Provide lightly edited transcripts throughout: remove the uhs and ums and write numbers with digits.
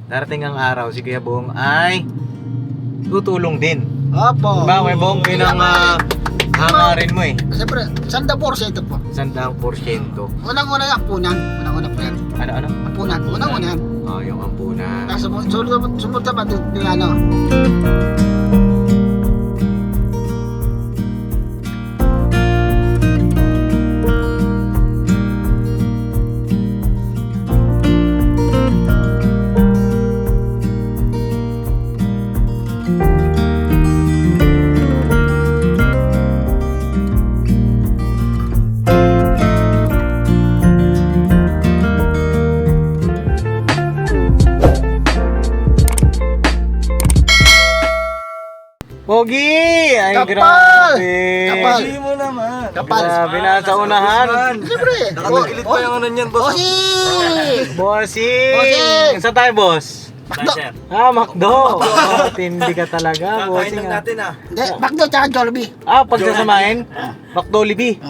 darating ang araw si Kuya Bong ay tutulong din. Opo. Diba Kuya Bong, yun ang hangarin mo eh. Siyempre, 100% po. 100%. Unang-una yung ampunan. Unang-una po yan. Ano? Ampunan. Unang-una yan. Oh, yung ampunan. Tapos sumunod naman yung ano. Pogi! Ay, Kapal! grabe! Kapal! Hindi mo naman. Kapal. Grabe na sa unahan. Siyempre. Nakatagilid pa yung ano niyan, boss. Bossing! Bossing! Bossing! Saan tayo, boss? Bakdo. McDo! Oh, tindi ka talaga, Kakain bossing lang ah. natin ah. Hindi, Bakdo tsaka Jollibee. Pagsasamahin? McDolibee.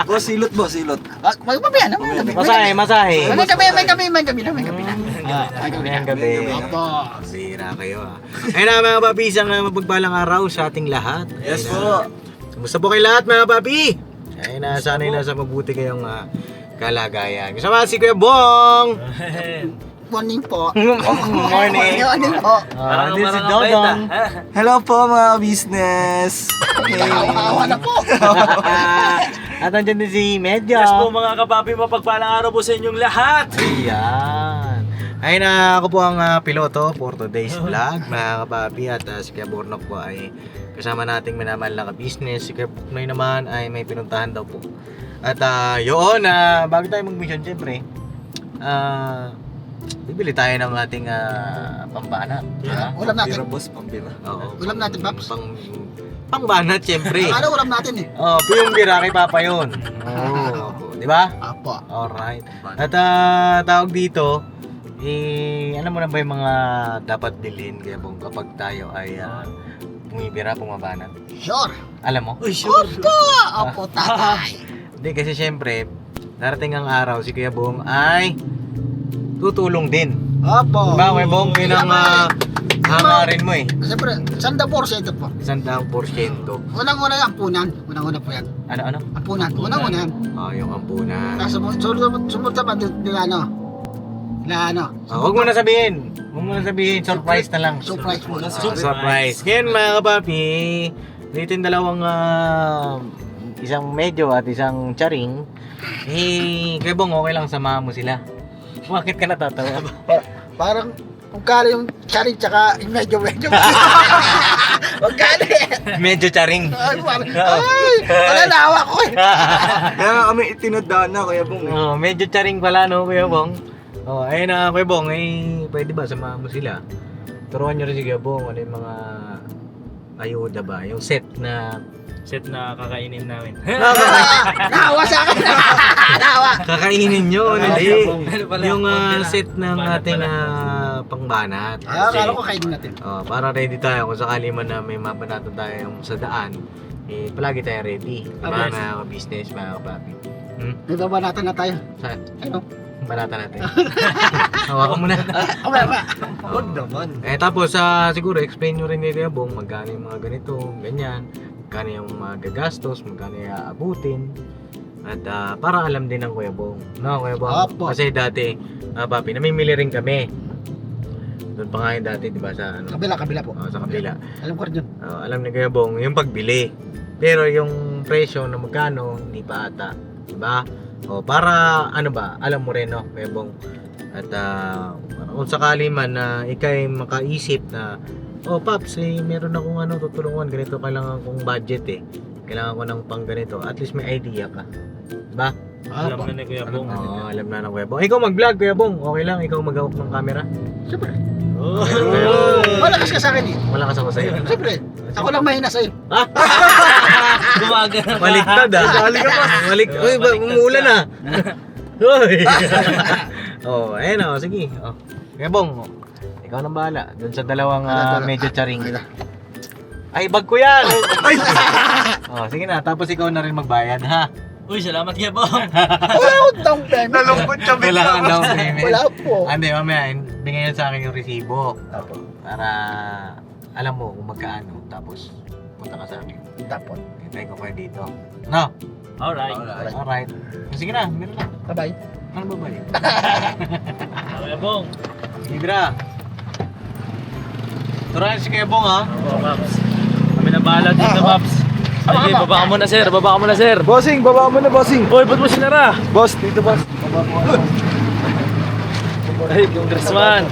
Boss, silot boss, silot. May gabi yan. May gabi. Masahe. May gabi na. May gabi na. Ngayong gabi. Opo. Sira kayo ah. Ayun na mga papi, isang mapagpalang araw sa ating lahat. Yes Ayun po. na. Kumusta po kayo lahat mga papi? Ayun na, sana'y nasa mabuti kayong kalagayan. Kasama si Kuya Bong! Morning po. Morning! Morning po. This si Dodong. Hello po mga business. Kawawa na po. At andyan din si Medya. Yes po mga kapapi, mapagpalang araw po sa inyong lahat. Ayan. Ayun na, ako po ang piloto for today's vlog mga kapapi. At si Kuya Bornok po ay kasama nating minamahal na ka-business. Si Kuya Puknoy naman ay may pinuntahan daw po. At yun, bago tayo mag-mission syempre, bibili tayo ng ating pambana. Yeah. Ulam natin. Pambira boss, pambira. Oo. Ulam natin, Paps. Pangbanat syempre. Ano ulam natin eh? Oh, yung bira kay Papa yun. Oh, di ba? Apo. Alright. At tawag dito, alam mo na ba yung mga dapat bilhin kaya Bong kapag tayo ay bumibira, pumabanat? Sure. Alam mo? Uy, sure. Opo, tatay. Hindi kasi syempre, darating ang araw si Kuya Bong ay tutulong din. Opo. Diba Kuya Bong? Yun ang hangarin mo eh. Siyempre, 100% po. 100%. Unang-una yung ampunan. Unang-una po yan. Ano? Ampunan. Unang-una yan. Oh, yung ampunan. Tapos sumunod naman yung ano. Na ano. Huwag mo na sabihin. Surprise na lang. Surprise muna. Surprise. Ngayon mga kapapi, dito yung dalawang isang medyo at isang charing. Kaya Bong, okay lang samahan mo sila. Bakit ka natatawa? Parang kung kala yung charing tsaka yung medyo. Huwag kala eh. Medyo charing. Ay, wala nahawa ko eh. Kaya nga kami itinadaan na, Kuya Bong. Oh, medyo charing pala no, Kuya Bong. Oh, ayun na Kuya Bong, pwede ba samahan mo sila? Turuan nyo rin si Kuya Bong, ano yung mga ayuda ba? Yung set na kakainin namin. Nahawa sa akin. Nahawa. kakainin nyo, hindi. Ano pala? Yung Pambira. set ng Banat ating pala. pangbanat. Akala ko kainin natin. Para ready tayo kung sakali man na may mabanatan tayo sa daan, palagi tayo ready. Okay. Mga business, mga kapapi. May babanatan na tayo. Saan? Ano? Banatan natin. Hawakan mo na. Okay ba? Huwag naman. Tapos siguro explain nyo rin ni Kuya Bong magkano yung mga ganito, ganyan. Magkano yung mga gagastos, magkano yung aabutin. At para alam din ng Kuya Bong. No, Kuya Bong? Opo. Kasi dati, papi, namimili rin kami. Doon pa nga yun dati, di ba, sa ano? Kabila po. Sa kabila. Alam ko rin yun. Alam ni Kuya Bong, yung pagbili. Pero yung presyo na magkano, hindi pa ata. Diba? Para ano ba, alam mo rin, no, Kuya Bong. At kung sakali man na ikay makaisip na, Paps, meron akong tutulungan, ganito kailangan kong budget kailangan ko ng pang ganito, at least may idea ka. Diba? Alam na ni Kuya Bong. Oo, alam na ng Kuya Bong. Ikaw mag-vlog, Kuya Bong. Okay lang, ikaw mag-hawak ng camera. Siyempre. Oh. Malakas ka sa akin eh. Malakas ako sa'yo. Siyempre. Ako lang mahina sa'yo. Gumaga na. Baliktad Dali ka pa. Uy, umuulan na. Uy. Ayun sige. Kuya Bong, ikaw nang bahala. Doon sa dalawang medyo charing. Ay, bag ko yan! Sige na, tapos ikaw na rin magbayad, ha? Uy, salamat kaya bong. Wala akong down payment. Nalungkot siya Wala kang down payment. Wala po. Hindi, mamaya, bigyan niyo sa akin yung resibo. Apo. Para alam mo kung magkaano. Tapos, punta ka sa akin. Tapos. Hintay ko kayo dito. No? Alright. Alright. Sige na, meron na. Bye-bye. Ano ba ba yun? Kaya bong. Libra. Turahan si Kuya Bong, ha? Oo, Paps. Kami na bahala dito, Paps. Sige, baba ka muna, sir. Baba ka muna, sir. Bossing, baba mo na, bossing. Uy, ba't mo sinara? Boss, dito boss. Baba mo. Ay, congressman.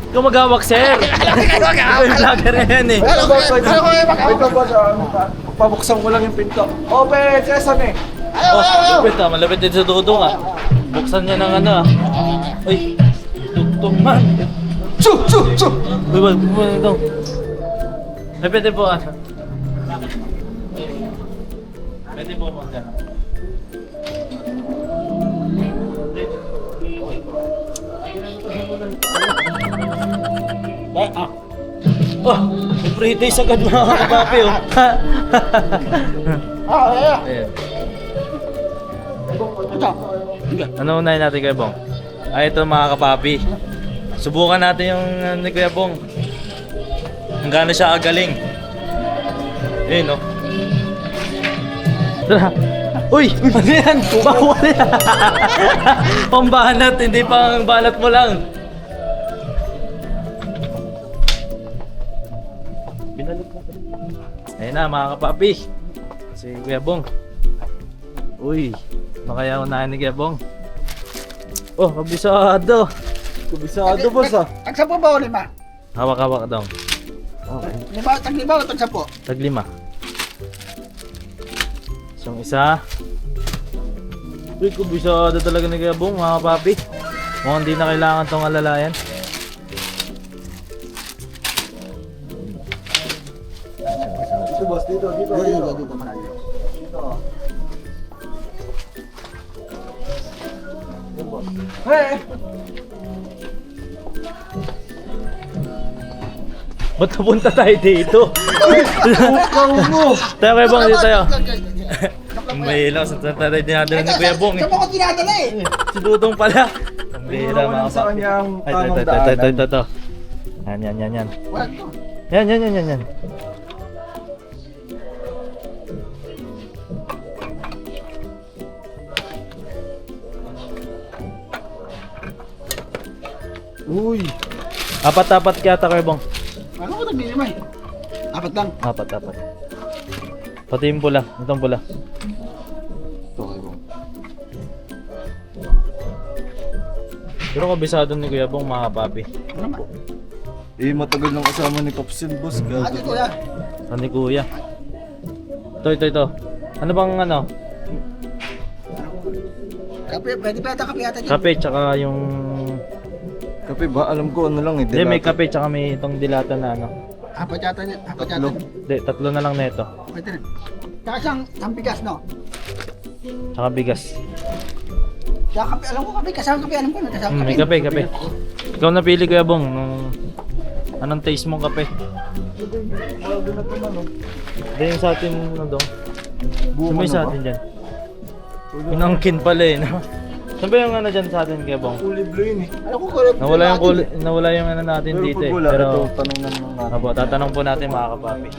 Ikaw maghawak, sir. Ikaw yung vlogger na yan, eh. Ano ko Wait lang, boss. Pabuksan ko lang yung pinto. Open, sesame. Oh, malapit din sa dudong, ah. Buksan niya ng ano, ah. Uy, tugtong man. Chu, chu, chu. Uy, wag mo ito. Ay, pwede po, ah. Pwede po, magka. Oh, every days agad mga kapapi, oh. Ayan. Ano unahin natin, Kuya Bong? Ay, ito mga kapapi. Subukan natin yung ni Kuya Bong. Kung gaano siya kagaling. Ayun, no? Tara. Uy! Ano yan? Bawal yan! Pambanat, hindi pang banat mo lang. Binalot na. Ayun na, mga kapapi. Si Kuya Bong. Uy! Ano kaya unahin ni Kuya Bong? Oh, kabisado! Kubisado, boss, ah. Tagsapo ba o lima? Hawak-hawak daw. Tagliba o tagsapo? Taglima. So, yung isa. Uy, kubisado talaga ni Kuya Bong, mga kapapi. Mukhang hindi na kailangan tong alalayan. Dito, boss, dito. Dito marami. Hey! Ba't napunta tayo dito? Bukaw mo! Tayo Kuya Bong, dito tayo. Ang mahila, sa tayo dinadala ni Kuya Bong, eh. Saan mo ko tinadala eh? Si Dudong pala. Ang bihira, Wala mga sa kapapi. kanya ang Ay, tamang ito. daanan. Yan. Wala to. Yan. Uy! Apat kaya Kuya Bong. Ano ko naglilima eh? Apat lang. Apat. Pati yung pula. Itong pula. Pero kabisado ni Kuya Bong, mga kapapi. Ano ba? Eh, matagal nang kasama ni Popsin, boss. Ate ko yan. Saan ni Kuya? Ito. Ano bang ano? Kape, pwede ba ata kape ata dyan? Kape tsaka yung... Kape ba? Alam ko ano lang eh. Hindi, may kape tsaka may itong dilata na ano. Apat yata niya. Apat yata. Tatlo. Hindi, tatlo na lang na ito. Pwede rin. Tsaka siyang bigas, no? Tsaka bigas. Tsaka kape, alam ko kape, kasama kape, alam ko may kasama kape. May kape. Ikaw napili Kuya Bong nung... Anong taste mong kape? Hindi yung sa atin ano daw. Saan ba yung sa atin dyan? Inangkin pala eh. No? Saan ba yung ano dyan sa atin Kuya Bong? Kulay blue yun eh. Alam ko kulay. Nawala yung ano natin dito pag eh. wala, Pero ito, tanong na naman Abo, tatanong po natin mga kapapi.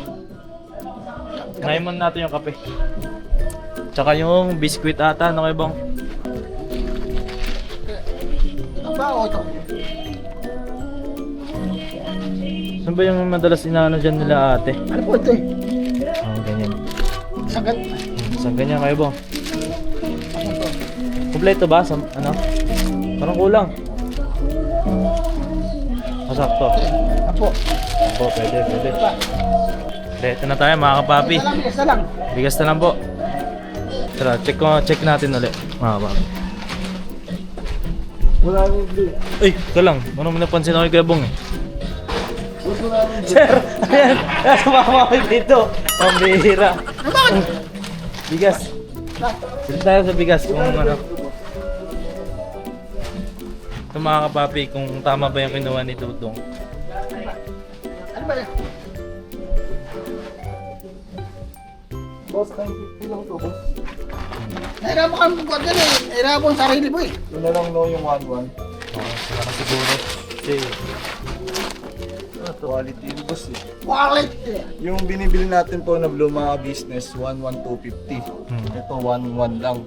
Ngayon muna natin yung kape. Tsaka yung biskwit ata, ano Kuya Bong? Ito ba o ito? Saan ba yung madalas inaano dyan nila ate? Ano po ito eh? Ganyan. Sagat. Saan ganyan Kuya Bong? Ano to? Kompleto ba? Ano? Parang kulang. Masakto. Apo. Po, pwede. Ito na tayo mga kapapi. Bigas na lang. Bigas na lang po. Tara, check natin ulit mga kapapi. Wala rin blue. Uy, ito lang. Ano mo napansin ako kay Kuya Bong eh. Sir, ayan. Sumama ko dito. Ang bihira. Bigas. Dito tayo sa bigas kung ano. Ito mga kapapi, kung tama ba yung kinuha ni Dudong. Ano ba yan? Boss, 950 lang to, boss. Nahirapan ka ng kuwan eh. Nahirapan ang sarili mo eh. Yun na lang no yung 1-1. Oo, sila na siguro. Kasi, Quality yun, boss eh. Wallet eh. Yung binibili natin po na blue mga business, 11250. Ito 11 lang.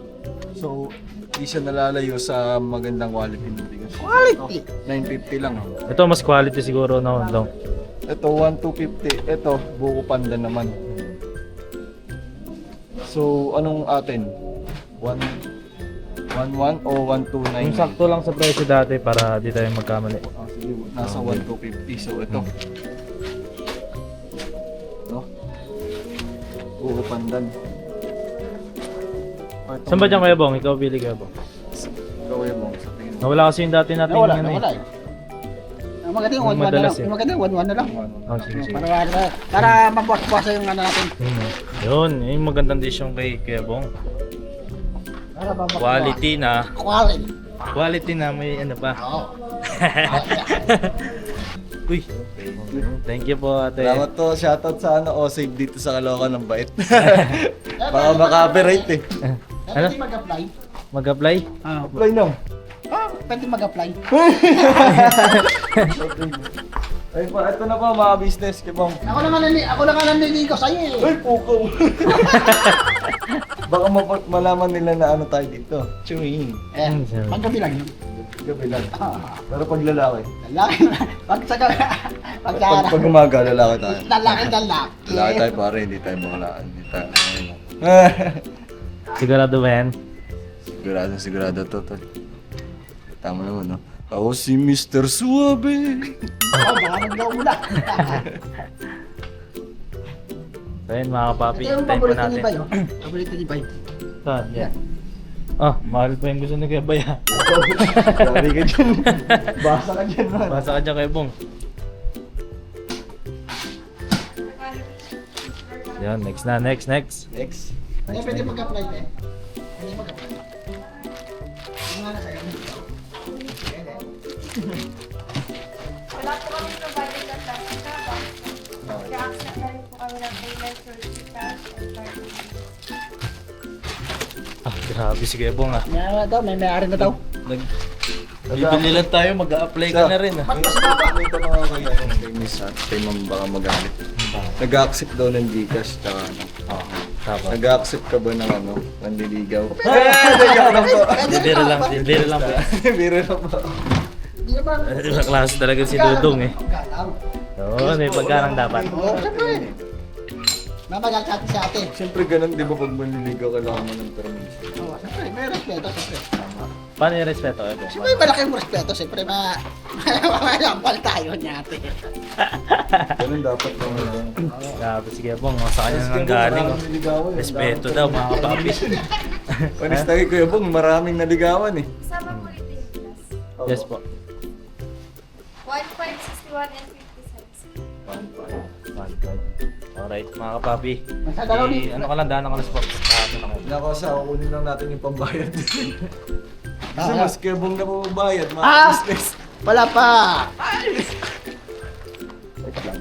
So, di siya nalalayo sa magandang quality ng bigas. Quality. Ito, 950 lang. ito mas quality siguro na Hondong. Ito 1250. Ito buko panda naman. So, anong atin? 111 o 129? Yung sakto lang sa presyo dati para di tayo magkamali. Ah, sige, nasa 1250. So, ito. No? Buko pandan. Saan ba dyan Kuya Bong? Ikaw pili Kuya Bong. Gawin mo sa tingin mo. Nawala kasi yung dati natin Nawala, ano nawala eh. eh. Ang maganda yung 1-1 na Madalas lang. eh. Yung maganda yung 1-1 na lang. Oh, sige, sige. Para mabuwas-buwas yung ano natin. Yun, yung magandang dish yung kay Kuya Bong. Para mabuwas. Quality na. Quality. Quality na may ano pa. Oo. Uy. Thank you po ate. Salamat to. Shoutout sa save dito sa Caloocan ng bait. Baka maka-copyright eh. Ano? Pwede mag-apply. Mag-apply? Apply na. Pwede mag-apply. Ay pa, ito na po mga business. Kibang. Ako na nga naniligo sa'yo eh. Ay, pukaw. Baka malaman nila na ano tayo dito. Chewing. Eh, paggabi lang yun. Gabi lang. Pero pag lalaki. Lalaki na. Pag sa gabi. Pag sa Pag umaga, lalaki tayo. lalaki. Lalaki tayo pare, hindi tayo bakalaan. Hindi tayo. Sigurado ba yan? Sigurado to, tol. Tama naman, no? Ako si Mr. Suabe. Baka maglaw mo na. So yun mga kapapi, Ito yung hintayin po paborito natin. ni Bay, oh. Paborito ni Bay. Saan? Yan. Ah, mahal pa yung gusto ni Kuya Bay ah. Sorry ka dyan. Basa ka dyan, man. Basa ka dyan Kuya Bong. Yan, next na, next. Next. Hindi pwede mag-apply eh. Pwede mag-apply. Yung nga na sa'yo. Pwede. Wala po kami provided na plastic na box. Kaya-accept na rin po kami ng payment for cash or card. Ah, grabe si Kuya Bong ah. May may-ari na daw. Bibili lang tayo, mag-a-apply ka na rin ah. May tanong ako kay Miss at kay Ma'am baka magalit. Nag-accept daw ng Gcash tsaka ano. Tama. Nag-accept ka ba ng nanliligaw? Joke lang po. Biro lang po. Biro lang po. Hindi naman. Ibang klase talaga si Dudong eh. Galaw. Oo, may pagkarang dapat. Oo, siyempre. Mamagal sa atin sa atin. Siyempre ganun, di ba pag manliligaw kailangan mo ng permission? Oo, siyempre. May respeto, siyempre. Paano yung respeto Kuya Bong? Siyempre, malaking respeto. Siyempre, malampal tayo natin. Ganun dapat naman. Grabe si Kuya Bong, sa kanya nang galing. Respeto daw mga kapapi. Honest tayo Kuya Bong, maraming naligawan eh. Isama po ito yung plus. Yes po. 1.61 and 50 cents. Alright mga kapapi. Sa dalaw ni- Ano ka lang, daan ka lang sports. Ano ka lang. Nako sa kukunin lang natin yung pambayad. Kasi Ah, mas Kuya Bong na pumabayad, mga Ah! business. Wala pa. Wait lang.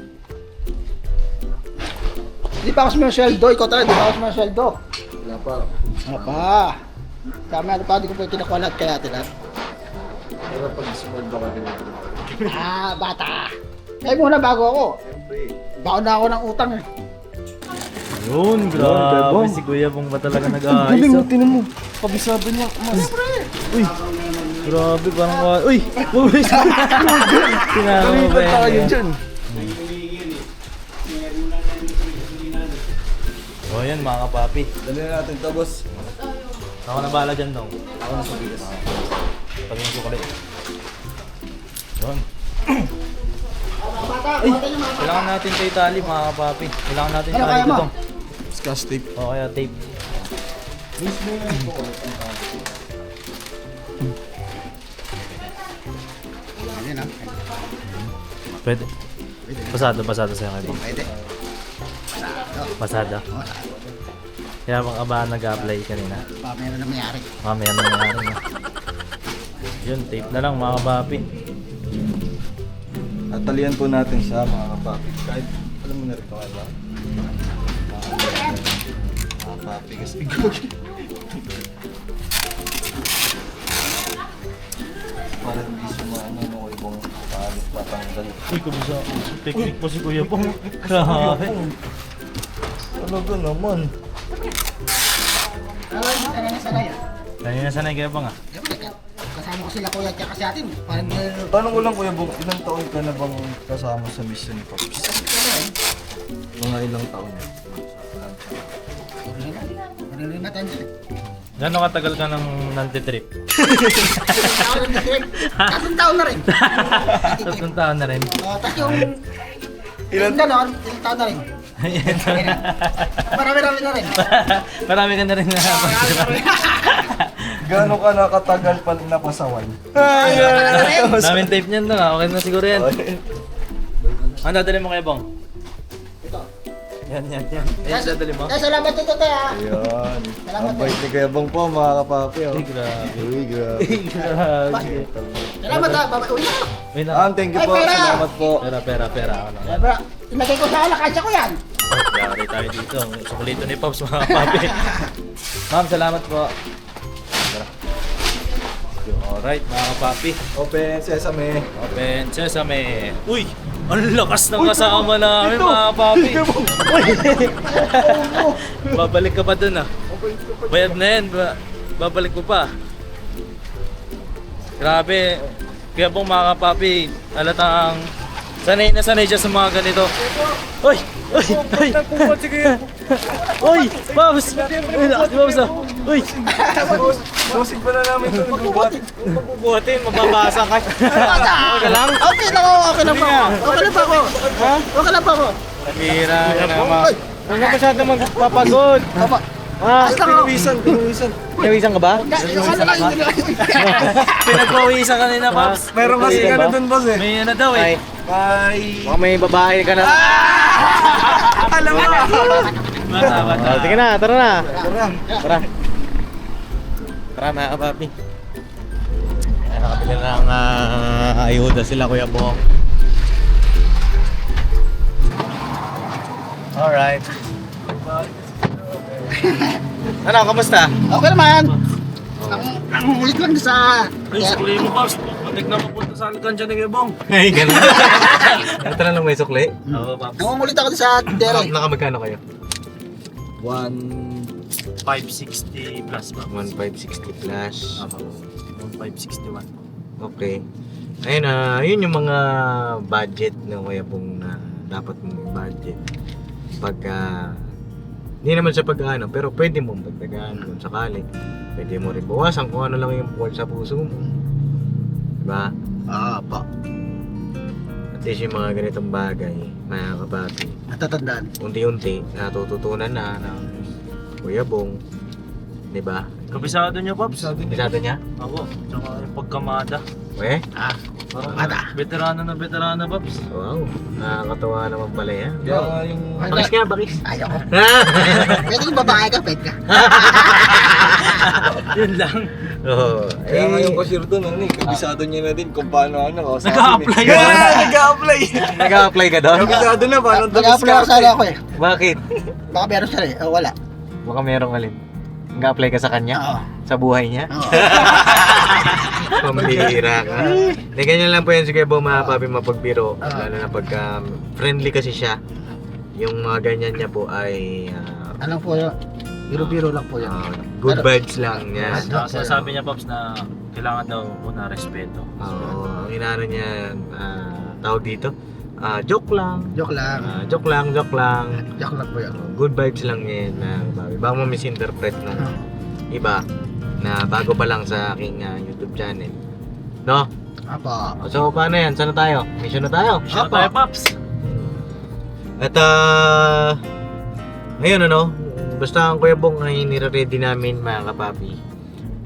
Di pa ako sumasweldo. Ikaw talaga, di pa ako sumasweldo. Wala pa. Ano pa? Kami ano pa, di ko pa kinukuha lahat kaya natin ha. Pero pag sumunod ka rin. Bata. Eh muna bago ako. Siyempre. Baon na ako ng utang eh. Yun, Kuya Bong. grabe si Kuya Bong ba talaga nag-aayos? Galing, tinan mo. Kabisabi niya, mas. Uy, grabe parang uy, uy, tinama mo ba Kalipat tayo yan? dyan. O yan mga kapapi. Dali na natin to, boss. Ako na bahala dyan dong. Ako na sa bigas. Pag yung sukulit. Yun. Ay, kailangan natin tayo tali mga kapapi. Kailangan natin Ano tali kaya mo? dito. Scotch tape. O kaya tape. Ayan ha. Pwede. Pasado sa'yo kayo. Pwede. Pasado. Kaya baka ba nag-apply kanina? Meron na mayari. Mamaya na nangyari na. Yun, tape na lang mga kapapi. Tatalian po natin siya, mga kapapi. Kahit, alam mo na rin kaya ba? Papi kasi. Para hindi sumano no ibang palit patanggal. Uy, kumisa. Technique po si Kuya Bong. Grabe. Talaga naman. Sanay. Kanina sanay Kuya Bong ah. Kasama ko sila kuya tsaka sa atin. Parang Tanong ko lang Kuya Bong, ilang taon ka na bang kasama sa mission ni Pops? Mga ilang taon na? Lima tayo dyan. Gano'ng katagal ka nang nantitrip? Tatlong taon na rin. 3 taon na rin. Tapos yung ganon, ilang taon na rin. Marami-rami na rin. Marami ka na rin na. Gano'n ka nakatagal pa napasawan? Daming tape niyan doon ah. Okay na siguro yan. Ano dadali mo Kuya Bong? Yan. Yan dadali mo? Salamat ito tayo. Ayan. Salamat Ang bait ni Kuya Bong po mga kapapi. Oh. Ay, grabe. Uy, grabe. Grabe. Salamat ha. Uwi na. Wait lang. Thank you Ay, po. pera. Salamat po. Pera. Ano na? Bro, inagay ko sa alakasya ko yan. Yari tayo dito. Ang sukulito ni Pops mga papi. Ma'am, salamat po. Tara. Alright mga kapapi. Open sesame. Open sesame. Uy! Ang lakas ng kasama namin mga papi. Uy! Babalik ka pa dun ah. Bayad na yan. Babalik mo pa. Grabe. Kaya pong mga kapapi, alatang sanay na sanay siya sa mga ganito. Uy! Uy! Uy! Uy! Babs! Uy! Lakas ni Babs ah! Uy! Musik pa na namin ito. Mabubuhatin, mababasa ka. Okay lang? Okay lang ako. Okay lang pa ako. Okay lang pa ako. Ha? Okay lang pa ako. Bira ka naman. Huwag ka masyado magpapagod. Apa. Ah, Pinuwisan. nawisan ka ba? Yung ano lang yung Pinagpawisan kanina, Pops. Meron kasi ka na dun, boss eh. May ano daw eh. Bye. Baka may babae ka na. Alam mo. Bata. Sige na, tara na. Tara. Tara mga kapapi. Nakabili na ng ayuda sila Kuya Bong. Alright. Ano, kamusta? Okay naman. Ang ulit lang sa... Ay, sukli mo, Pops. Patik na mapunta sa alkansya ni Gebong. Ay, ganun. Ito na lang may sukli. Oo, Pops. Nangungulit ako sa dere. Nakamagkano kayo? 560 plus, Pops. 1,560 plus. 561. Okay. Ayun yun yung mga budget ng Kuya Bong na dapat mong i-budget. Pagka hindi naman sa pag-ano, pero pwede mong pagdagaan kung sakali. Pwede mo rin bawasan kung ano lang yung buwal sa puso mo. Diba? Pa. At least yung mga ganitong bagay, mga kapapi, Natatandaan. unti-unti natututunan na ng Kuya Bong. Diba? Kabisado niya, Pops. Bisado niya? Ako. Tsaka yung pagkamada. We? Parang Mada. veterano, Pops. Wow. Nakakatawa naman pala yan. Kaya yung... Bakis nga, bakis. Ayaw ko. Pwede yung babae ka, pwede ka. Yun lang. Oo. Kaya nga yung cashier doon, kabisado niya na din kung paano Nag-a-apply ka. Nag-a-apply. Nag-a-apply ka doon? Kabisado na, paano Nag-apply ako sana ako eh. Bakit? Baka meron siya eh. Wala. Baka merong alin. Nag-a-apply ka sa kanya? Oo. Sa buhay niya? Oo. Pambihira ka. Hindi, ganyan lang po yan si Kuya Bong, mga papi, mapagbiro. Lalo na pagka friendly kasi siya. Yung mga ganyan niya po ay Alam po yun. Biro-biro lang po yan. good vibes lang niya. Sinasabi niya, Pops, na kailangan daw una respeto. Oo, ang inaano niya, tawag dito, joke lang. Joke lang. Joke lang. Joke lang po yan. Good vibes lang yan, papi. Baka mo misinterpret ng iba na bago pa lang sa aking YouTube channel. No? Apa. So, paano yan? Saan na tayo? Mission na tayo? Siya tayo, Pops. At ngayon basta ang Kuya Bong ay nire-ready namin mga kapapi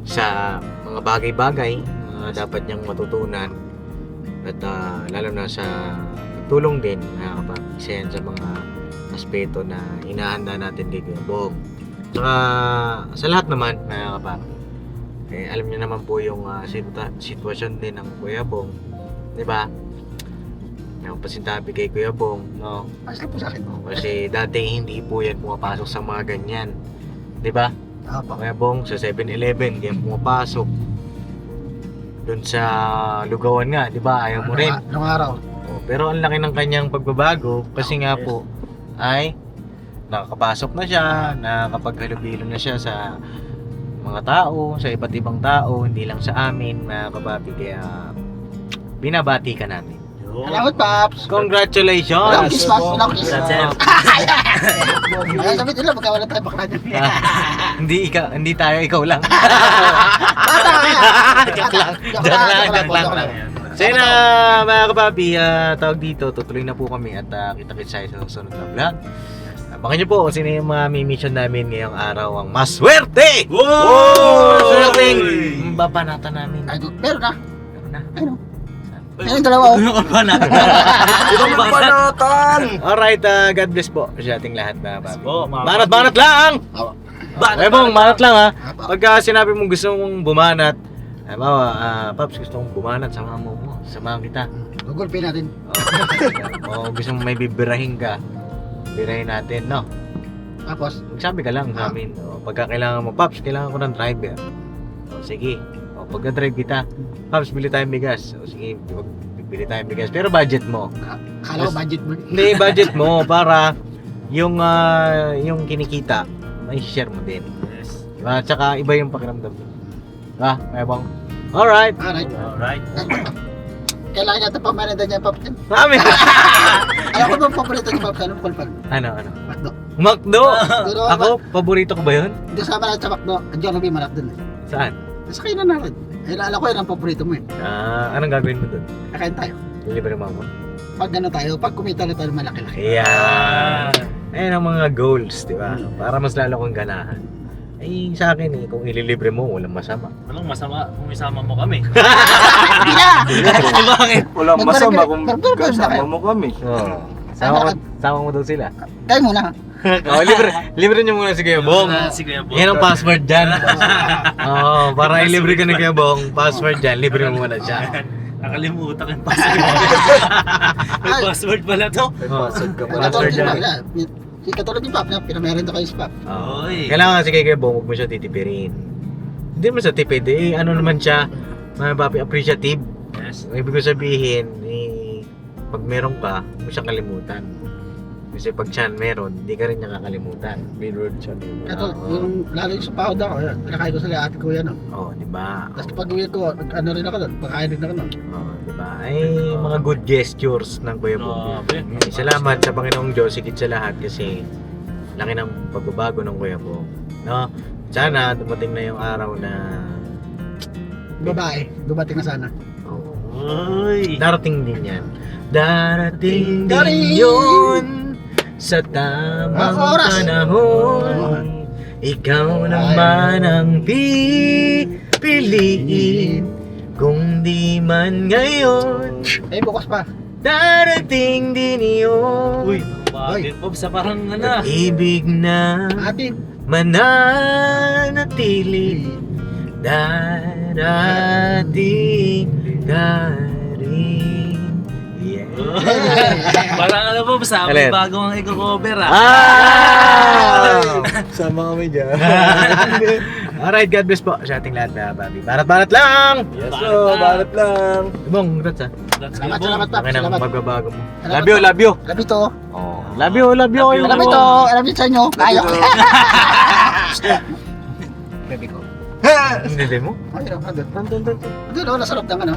sa mga bagay-bagay na dapat niyang matutunan at lalo na sa tulong din mga kapapi isa yan sa mga aspeto na hinahanda natin kay Kuya Bong. Saka sa lahat naman mga kapapi alam niyo naman po yung sitwasyon din ng Kuya Bong, di ba? Yung pasintabi kay Kuya Bong, no? Ayos lang po sa akin. Kasi dati hindi po yan pumapasok sa mga ganyan. Di ba? Apo. Kaya bong sa 7-Eleven, di yan pumapasok. Doon sa lugawan nga, di ba? Ayaw mo rin. Nung araw. Oh, pero ang laki ng kanyang pagbabago kasi nga po ay nakakapasok na siya, nakakapaghalubilo na siya sa mga tao, sa iba't ibang tao, hindi lang sa amin, mga kapapi. Kaya binabati ka namin. Salamat, Paps. Walang Congratulations! kiss, Paps. Walang kiss. Congrats, sir. Ay, sabi nila, magkawala tayo bakla dyan. Hindi tayo, ikaw lang. Bata ka yan. Joke lang. Joke lang. So yun na mga kapapi, tawag dito, tutuloy na po kami at kita-kits tayo sa susunod na vlog. Abangan nyo po kung sino yung mga mission namin ngayong araw ang maswerte! Wow! Swerteng babanatan namin. Ay, meron na. Meron na. Ayun. Ayun, dalawa. Ano ka ba na? Panatan! Alright, God bless po sa ating lahat mga papi. Po, mga Banat-banat lang! Banat, Ay bong, banat lang ha. Apo. Pagka sinabi mong gusto mong bumanat, Paps, gusto mong bumanat, samahan mo. Samahan kita. Google Pay natin. O gusto mong may bibirahin ka, birahin natin, no? Tapos, Magsabi ka lang sa amin. O, pagka kailangan mo, Paps, kailangan ko ng driver. O, sige. O, pagka-drive kita, Paps, bili tayong bigas. O, sige, bili tayong bigas. Pero budget mo. akala ko budget mo. Hindi, budget mo para yung kinikita, may share mo din. Yes. Diba? Tsaka iba yung pakiramdam mo. Diba? May bang? Alright. Alright. Alright. Kailangan natin pamarenda niya, Paps. Mami! Alam ko bang paborito ni Paps? Anong kulpag? ano? Macdo. McDo! Pero Ako, paborito ko ba yun? hindi sama natin sa Macdo. Ang Jollibee malap dun. Saan? Sa kainan natin. Ay, alam ko yun ang paborito mo eh. Anong gagawin mo dun? Kakain tayo. Libre mo ako? Pag ano tayo, pag kumita na tayo malaki-laki. Ayan. Ayan ang mga goals, di ba? Para mas lalo kong ganahan. Ay, sa akin eh, kung ililibre mo, walang masama. Walang masama kung isama mo kami. Hindi na! Bakit? Walang masama kung Magbarbar na kayo. kasama mo kami. Oo. Sama mo daw sila. Tayo muna. Oh, libre niyo muna si Kuya Bong. Si Kuya Bong. Yan ang password dyan. Oo, para ilibre ka ni Kuya Bong, password dyan, libre mo muna siya. Nakalimutan ko yung password. May password pala to. May password ka pa. Password Katulad dyan. ni Pap. Katulad ni Pap na pinamerenda kayo si Pap. Oo. Oy. Kailangan kasi kay Kuya Bong, huwag mo siya titipirin. Hindi mo sa tipid, ano naman siya, mga papi, appreciative. Yes. Ibig ko sabihin, pag meron ka, huwag mo siyang kalimutan. Kasi pag siya meron, hindi ka rin niya kakalimutan. Mirror siya. Ito, Oo. yung lalo yung sa pahod ako, pinakain ko sa ate ko yan. Oo, di ba? Tapos pag uwi ko, ano rin ako doon, pagkain rin ako doon. Oo, di ba? Ay, mga good gestures ng Kuya Bong. Grabe. Salamat sa Panginoong Diyos, higit sa lahat kasi laki ng pagbabago ng Kuya Bong. No? Sana dumating na yung araw na Babae, dumating na sana. Uy. darating din yan. Darating Darating! din yun sa tamang Oras! panahon. Ikaw naman ang pipiliin. Kung di man ngayon, Eh, bukas pa. darating din yun. Uy. Bakit po sa parang ano? Ibig na Ate, mananatili. Darating ka rin. Yeah. Parang ano po, sa Alin? may bagong i-cover ah. Sama kami dyan. Alright, God bless po sa ating lahat na babi. Barat-barat lang! Yes, so, balat lang. Bong, congrats ha. That's salamat, good, salamat, Pap. Akin ang Salamat. magbabago mo. Salamat, Love you, Pap. love you! Alam ito. Oh, love you kayo. Alam ito. Alam ito sa inyo. Ayaw. Baby ko. Hindi mo? Ayun, andun. Doon, nasa loob ng ano.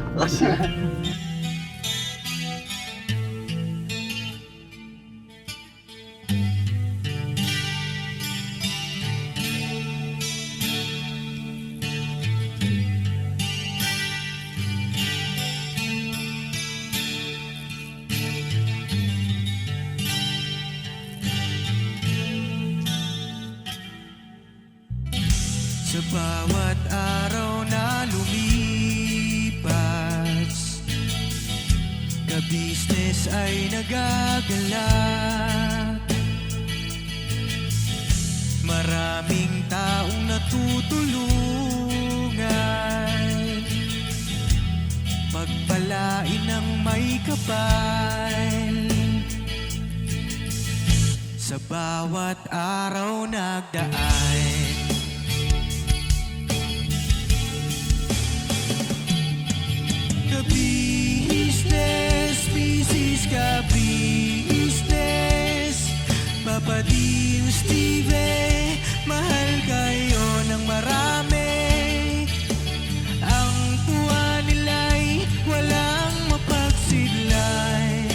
Sa bawat araw na lumipas, ka-business ay nagagalak. Maraming taong natutulungan, pagpalain ng may kapal. Sa bawat araw nagdaan, Ka-business, business ka-business Papa Dio, Steve, mahal kayo ng marami. Ang tuwa nila'y walang mapagsidlay.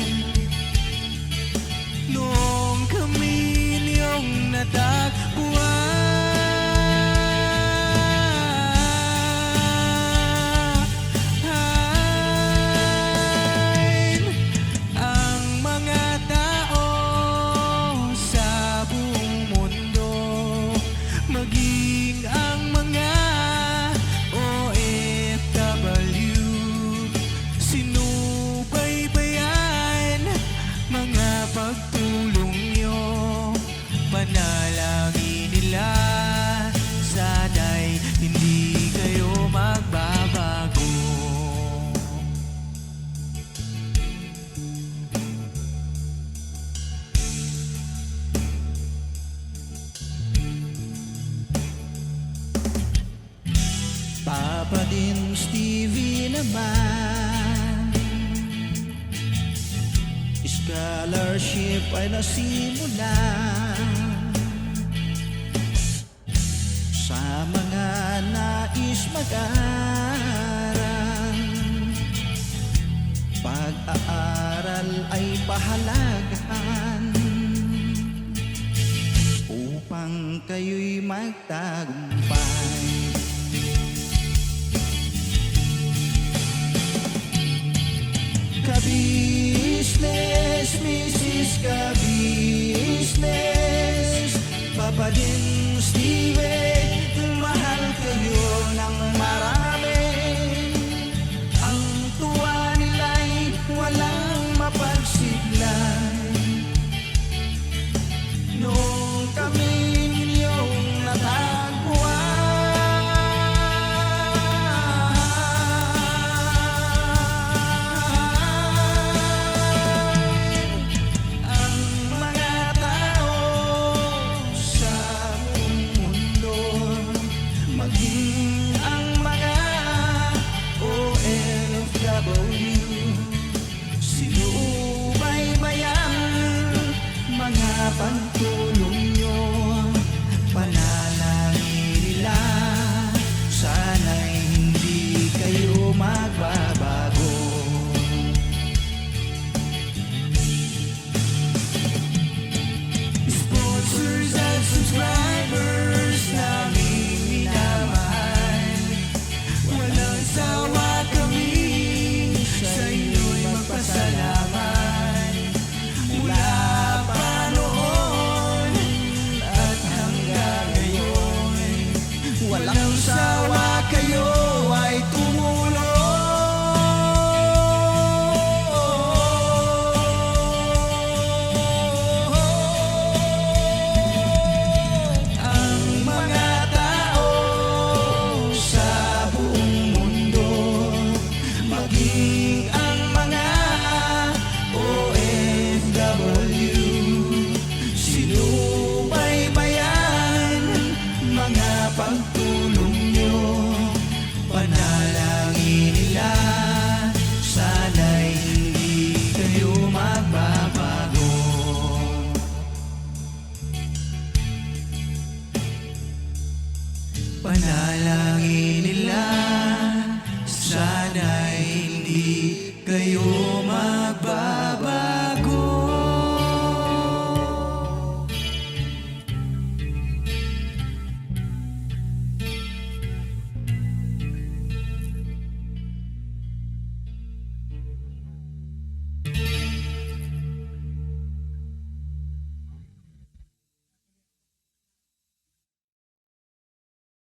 Noong kami niyong natagpuan. Ang mga tao sa buong mundo, maging ang mga OFW, sinubaybayan mga pagtulong nyo. Panalangin nila, sana'y hindi kayo magbabago. Papa din Stevie naman, scholarship ay nasimula sa mga nais mag-aral. Pag-aaral ay pahalagahan upang kayo'y magtagumpay. Ka-business, Mrs. Ka-business, Papa din Steve, mahal kayo ng marami. Ang tuwa nila'y walang mapagsiglay. Noong kami ninyong natagpuan. Ang mga tao sa buong mundo, maging ang mga OFW, sinubaybayan mga pagtulong nyo. Panalangin nila, sana'y hindi kayo magbabago. Sponsors at subscribers naming minamahal, walang sawa kami sa inyo'y magpasalamat. Mula pa noon at hanggang ngayon, walang sawa kayo ay tumulong. Ang mga tao sa buong mundo, maging ang mga OFW, sinubaybayan mga pagtulong nyo. Panalangin nila, sana'y hindi kayo magbabago. Panalangin nila, sana'y hindi kayo magbabago.